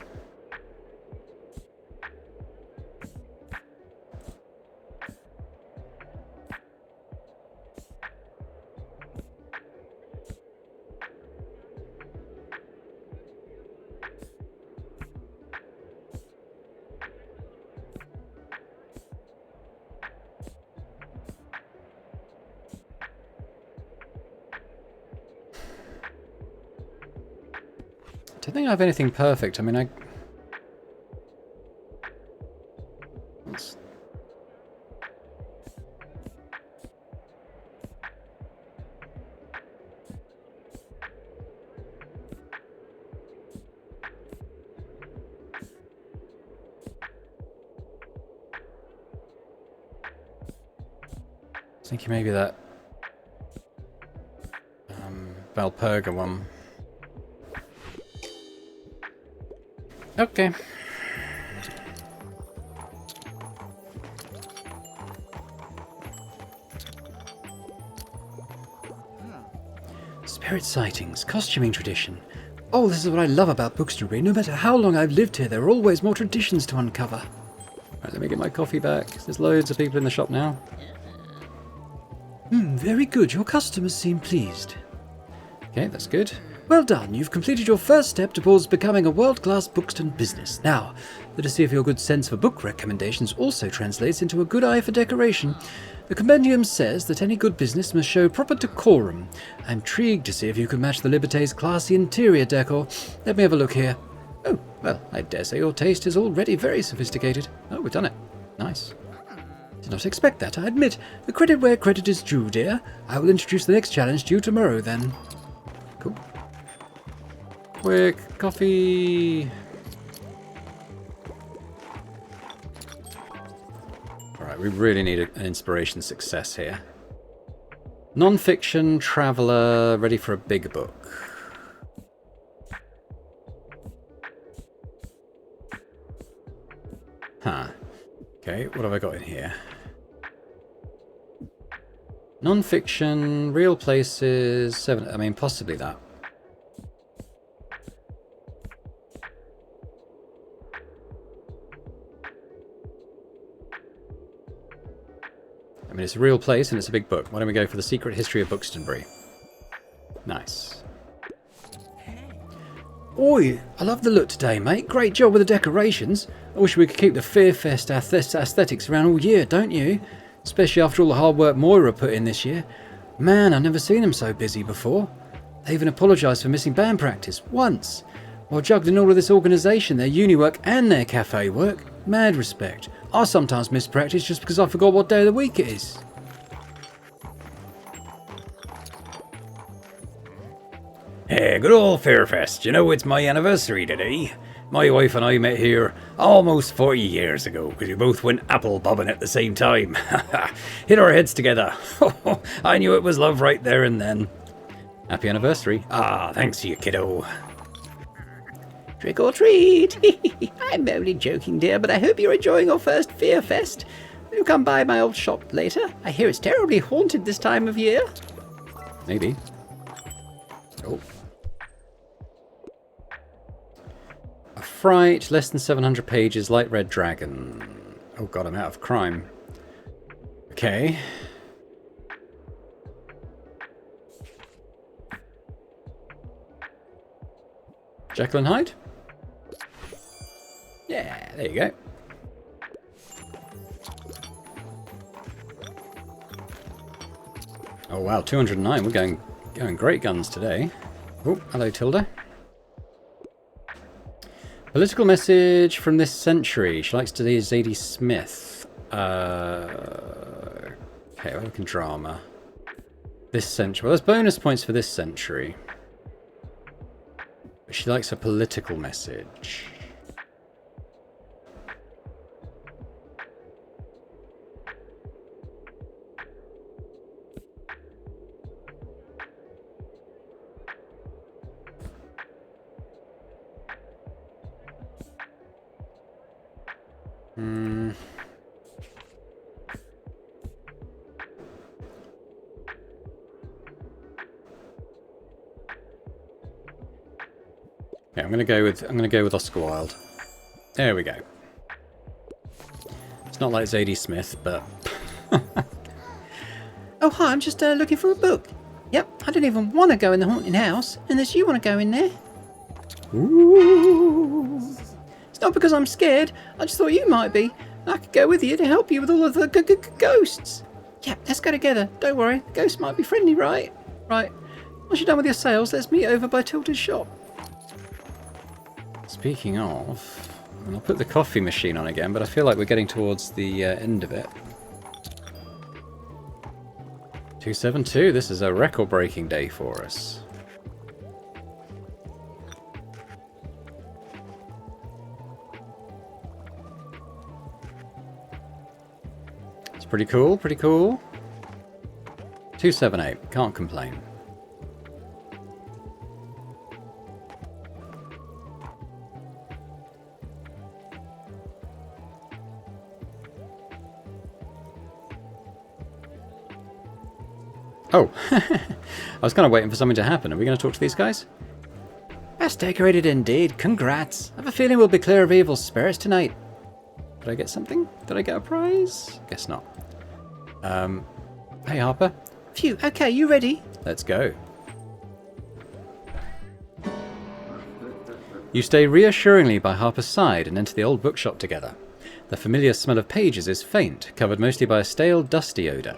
A: I don't think I have anything perfect. I mean, thinking maybe that Valperga one. Okay.
B: Spirit sightings, costuming tradition. Oh, this is what I love about Bookstonbury. No matter how long I've lived here, there are always more traditions to uncover.
A: Right, let me get my coffee back. There's loads of people in the shop now.
B: Very good. Your customers seem pleased.
A: Okay, that's good.
B: Well done. You've completed your first step towards becoming a world-class Bookston business. Now, let us see if your good sense for book recommendations also translates into a good eye for decoration. The compendium says that any good business must show proper decorum. I'm intrigued to see if you can match the Liberté's classy interior decor. Let me have a look here. Oh, well, I dare say your taste is already very sophisticated.
A: Oh, we've done it. Nice.
B: Did not expect that, I admit. The credit where credit is due, dear. I will introduce the next challenge to you tomorrow, then.
A: Cool. Quick coffee. Alright, we really need an inspiration success here. Non-fiction, traveller, ready for a big book. Huh. Okay, what have I got in here? Non-fiction, real places, 7... I mean, possibly that. I mean, it's a real place and it's a big book. Why don't we go for the Secret History of Bookstonbury? Nice.
C: Oi, I love the look today, mate. Great job with the decorations. I wish we could keep the Fearfest aesthetics around all year, don't you? Especially after all the hard work Moira put in this year. Man, I've never seen them so busy before. They even apologised for missing band practice once. While juggling all of this organisation, their uni work and their cafe work. Mad respect. I sometimes miss practice just because I forgot what day of the week it is.
D: Hey, good old Fairfest. You know, it's my anniversary today. My wife and I met here almost 40 years ago because we both went apple bobbing at the same time. Hit our heads together. I knew it was love right there and then.
A: Happy anniversary.
D: Ah, thanks you, kiddo.
B: Trick or treat! I'm only joking, dear, but I hope you're enjoying your first Fearfest. Will you come by my old shop later? I hear it's terribly haunted this time of year.
A: Maybe. Oh. A Fright, less than 700 pages, light red dragon. Oh god, I'm out of crime. Okay. Jekyll and Hyde? Yeah, there you go. Oh wow, 209. We're going great guns today. Oh, hello Tilda. Political message from this century. She likes to do Zadie Smith. Okay, American drama. This century. Well, there's bonus points for this century. But she likes a political message. Yeah, I'm gonna go with Oscar Wilde. There we go. It's not like Zadie Smith, but
B: Oh, hi, I'm just looking for a book. Yep, I don't even want to go in the haunted house, unless you want to go in there. Ooh. It's not because I'm scared, I just thought you might be. I could go with you to help you with all of the ghosts. Yeah, let's go together. Don't worry, the ghosts might be friendly, right? Right. Once you're done with your sales, let's meet over by Tilda's shop.
A: speaking of, I'll put the coffee machine on again, but I feel like we're getting towards the end of it. 272, this is a record-breaking day for us. It's pretty cool, pretty cool. 278, can't complain. Oh, I was kind of waiting for something to happen. Are we going to talk to these guys?
B: Best decorated indeed. Congrats. I have a feeling we'll be clear of evil spirits tonight.
A: Did I get something? Did I get a prize? Guess not. Hey Harper.
B: Phew, okay, you ready?
A: Let's go. You stay reassuringly by Harper's side and enter the old bookshop together. The familiar smell of pages is faint, covered mostly by a stale, dusty odour.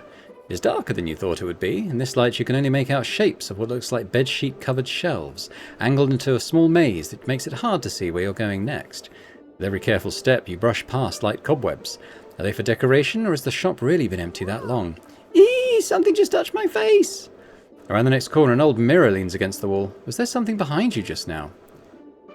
A: It is darker than you thought it would be. In this light you can only make out shapes of what looks like bedsheet covered shelves, angled into a small maze that makes it hard to see where you're going next. With every careful step you brush past light cobwebs. Are they for decoration, or has the shop really been empty that long?
B: Eee, something just touched my face.
A: Around the next corner an old mirror leans against the wall. Was there something behind you just now?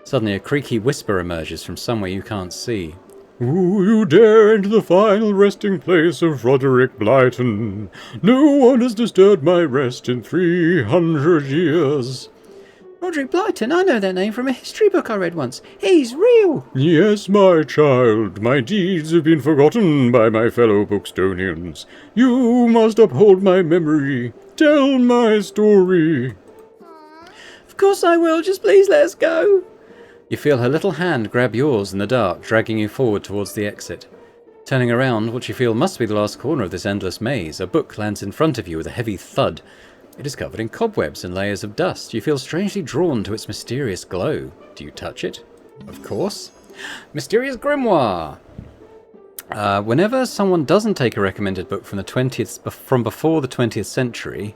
A: Suddenly a creaky whisper emerges from somewhere you can't see.
E: Who you dare enter the final resting place of Roderick Blyton? No one has disturbed my rest in 300 years.
B: Roderick Blyton, I know that name from a history book I read once. He's real.
E: Yes, my child, my deeds have been forgotten by my fellow Bookstonians. You must uphold my memory. Tell my story.
B: Of course I will, just please let us go.
A: You feel her little hand grab yours in the dark, dragging you forward towards the exit. Turning around, what you feel must be the last corner of this endless maze, a book lands in front of you with a heavy thud. It is covered in cobwebs and layers of dust. You feel strangely drawn to its mysterious glow. Do you touch it? Of course. Mysterious Grimoire! Whenever someone doesn't take a recommended book from from before the 20th century,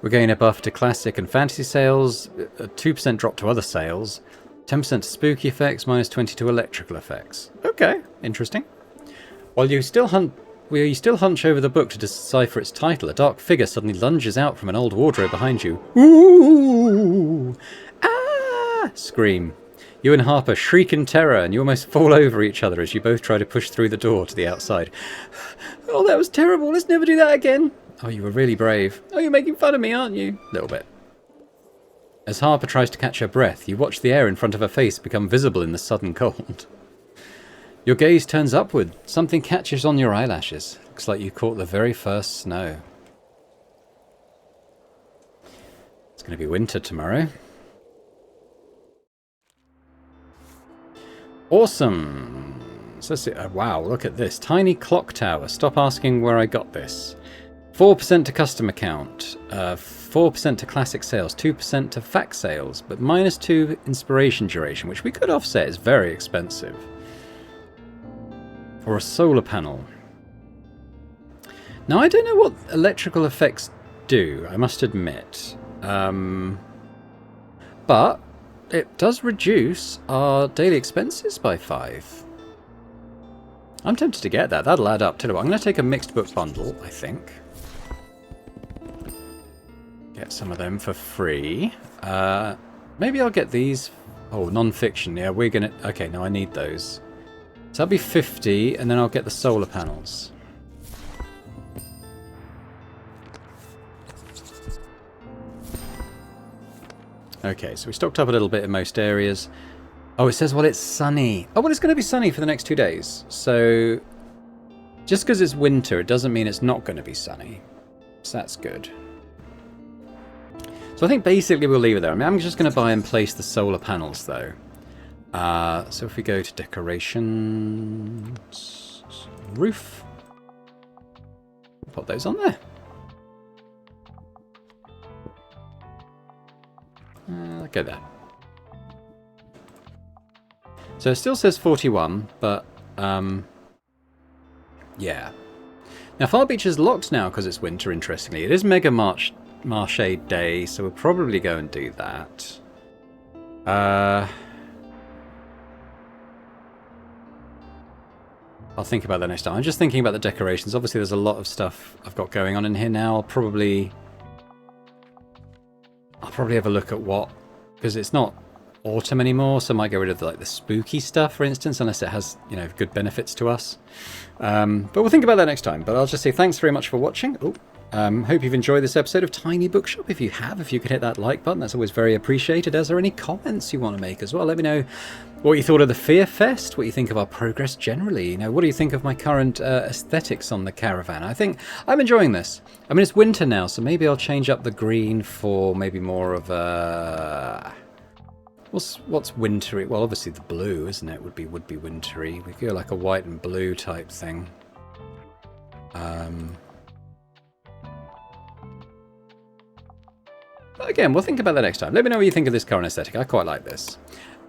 A: we're gain a buff to classic and fantasy sales, a 2% drop to other sales, 10% to spooky effects, minus 20 to electrical effects. Okay, interesting. While you still hunch over the book to decipher its title, a dark figure suddenly lunges out from an old wardrobe behind you. Ooh! Ah! Scream. You and Harper shriek in terror, and you almost fall over each other as you both try to push through the door to the outside. Oh, that was terrible. Let's never do that again. Oh, you were really brave. Oh, you're making fun of me, aren't you? A little bit. As Harper tries to catch her breath, you watch the air in front of her face become visible in the sudden cold. Your gaze turns upward. Something catches on your eyelashes. Looks like you caught the very first snow. It's going to be winter tomorrow. Awesome. So let's see. Wow, look at this. Tiny clock tower. Stop asking where I got this. 4% to customer count. 4% to classic sales. 2% to fact sales. But minus 2 inspiration duration, which we could offset, is very expensive. Or a solar panel. Now, I don't know what electrical effects do, I must admit. But it does reduce our daily expenses by 5. I'm tempted to get that. That'll add up. Tell you what, I'm going to take a mixed book bundle, I think. Get some of them for free. Maybe I'll get these. Oh, non-fiction. Yeah, we're going to... Okay, no, I need those. So that'll be 50, and then I'll get the solar panels. Okay, so we stocked up a little bit in most areas. Oh, it says, well, it's sunny. Oh, well, it's going to be sunny for the next 2 days. So just because it's winter, it doesn't mean it's not going to be sunny. So that's good. So I think basically we'll leave it there. I mean, I'm just going to buy and place the solar panels, though. So if we go to decorations, roof, put those on there. Look at that. So it still says 41, but yeah. Now Far Beach is locked now because it's winter, interestingly. It is Mega Marche Day, so we'll probably go and do that. I'll think about that next time. I'm just thinking about the decorations. Obviously there's a lot of stuff I've got going on in here now. I'll probably have a look at what, because it's not autumn anymore, so I might get rid of the spooky stuff, for instance, unless it has, you know, good benefits to us. But we'll think about that next time. But I'll just say thanks very much for watching. Hope you've enjoyed this episode of Tiny Bookshop. If you have, if you could hit that like button, that's always very appreciated. As there any comments you want to make as well, let me know what you thought of the Fear Fest, what you think of our progress generally. You know, what do you think of my current aesthetics on the caravan? I think I'm enjoying this. I mean, it's winter now, so maybe I'll change up the green for maybe more of a... What's wintry? Well, obviously the blue, isn't it? Would be wintry. We go like a white and blue type thing. Again, we'll think about that next time. Let me know what you think of this current aesthetic. I quite like this.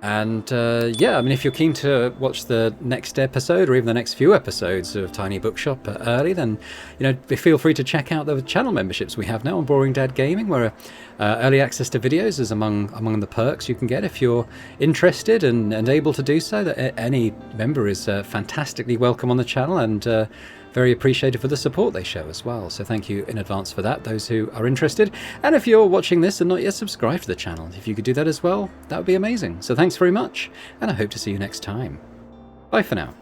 A: And yeah, I mean, if you're keen to watch the next episode or even the next few episodes of Tiny Bookshop early, then, you know, feel free to check out the channel memberships we have now on Boring Dad Gaming, where early access to videos is among the perks you can get if you're interested and able to do so. That any member is fantastically welcome on the channel, and very appreciated for the support they show as well. So thank you in advance for that, those who are interested. And if you're watching this and not yet subscribed to the channel, if you could do that as well, that would be amazing. So thanks very much, and I hope to see you next time. Bye for now.